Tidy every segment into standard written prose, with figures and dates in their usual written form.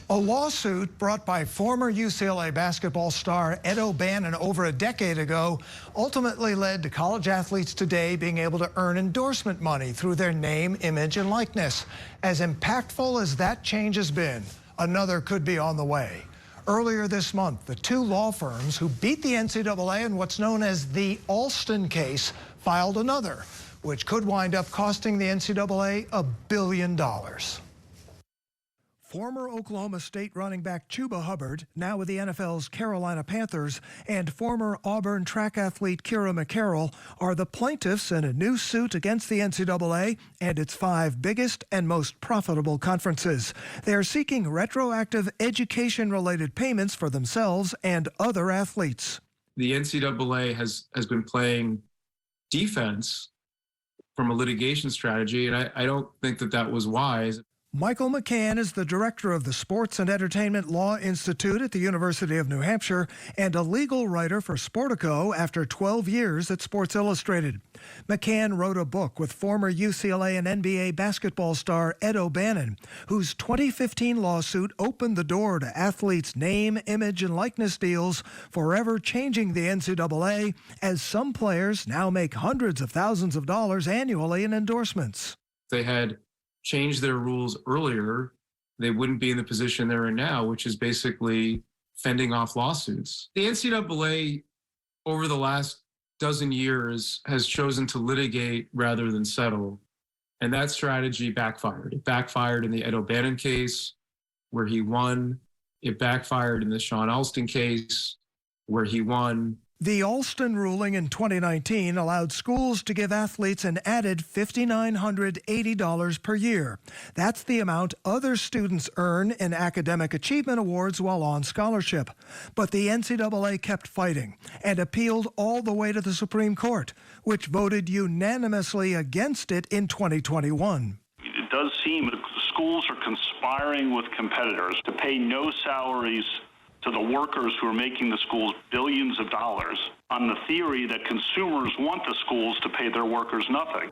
A lawsuit brought by former UCLA basketball star Ed O'Bannon over a decade ago ultimately led to college athletes today being able to earn endorsement money through their name, image, and likeness. As impactful as that change has been, another could be on the way. Earlier this month, the two law firms who beat the NCAA in what's known as the Alston case filed another, which could wind up costing the NCAA $1 billion. Former Oklahoma State running back Chuba Hubbard, now with the NFL's Carolina Panthers, and former Auburn track athlete Kira McCarroll are the plaintiffs in a new suit against the NCAA and its 5 biggest and most profitable conferences. They are seeking retroactive education-related payments for themselves and other athletes. The NCAA has been playing defense from a litigation strategy, and I don't think that was wise. Michael McCann is the director of the Sports and Entertainment Law Institute at the University of New Hampshire and a legal writer for Sportico after 12 years at Sports Illustrated. McCann wrote a book with former UCLA and NBA basketball star Ed O'Bannon, whose 2015 lawsuit opened the door to athletes' name, image, and likeness deals, forever changing the NCAA, as some players now make hundreds of thousands of dollars annually in endorsements. They had changed their rules earlier, they wouldn't be in the position they're in now, which is basically fending off lawsuits. The NCAA, over the last dozen years, has chosen to litigate rather than settle, and that strategy backfired. It backfired in the Ed O'Bannon case, where he won. It backfired in the Sean Alston case, where he won. The Alston ruling in 2019 allowed schools to give athletes an added $5,980 per year. That's the amount other students earn in academic achievement awards while on scholarship. But the NCAA kept fighting and appealed all the way to the Supreme Court, which voted unanimously against it in 2021. It does seem that schools are conspiring with competitors to pay no salaries to the workers who are making the schools billions of dollars on the theory that consumers want the schools to pay their workers nothing.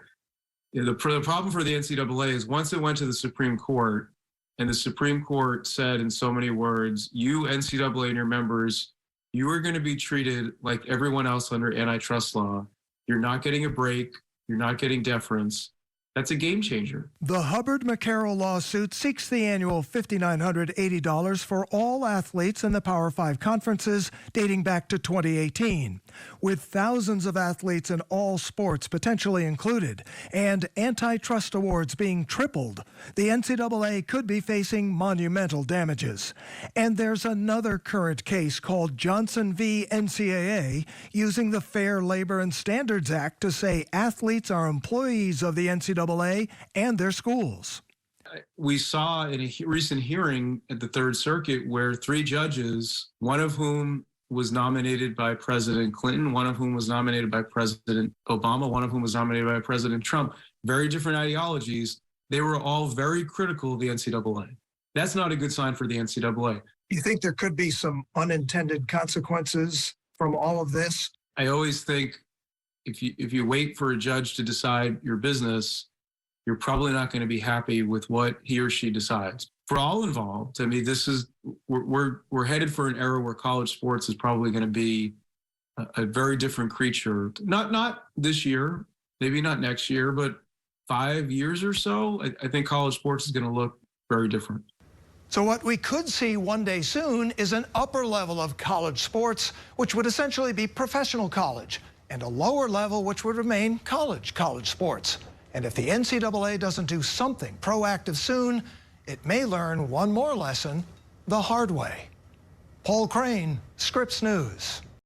Yeah, the problem for the NCAA is once it went to the Supreme Court, and the Supreme Court said in so many words, you NCAA and your members, you are going to be treated like everyone else under antitrust law. You're not getting a break. You're not getting deference. That's a game changer. The Hubbard-McCarroll lawsuit seeks the annual $5,980 for all athletes in the Power 5 conferences dating back to 2018, with thousands of athletes in all sports potentially included, and antitrust awards being tripled. The NCAA could be facing monumental damages. And there's another current case called Johnson v. NCAA, using the Fair Labor and Standards Act to say athletes are employees of the NCAA and their schools. We saw in a recent hearing at the Third Circuit where 3 judges, one of whom was nominated by President Clinton, one of whom was nominated by President Obama, one of whom was nominated by President Trump, very different ideologies, they were all very critical of the NCAA. That's not a good sign for the NCAA. You think there could be some unintended consequences from all of this? I always think if you wait for a judge to decide your business, you're probably not going to be happy with what he or she decides. For all involved, I mean, we're headed for an era where college sports is probably going to be a very different creature. Not this year, maybe not next year, but 5 years or so, I think college sports is going to look very different. So what we could see one day soon is an upper level of college sports, which would essentially be professional college, and a lower level which would remain college sports. And if the NCAA doesn't do something proactive soon, it may learn one more lesson the hard way. Paul Crane, Scripps News.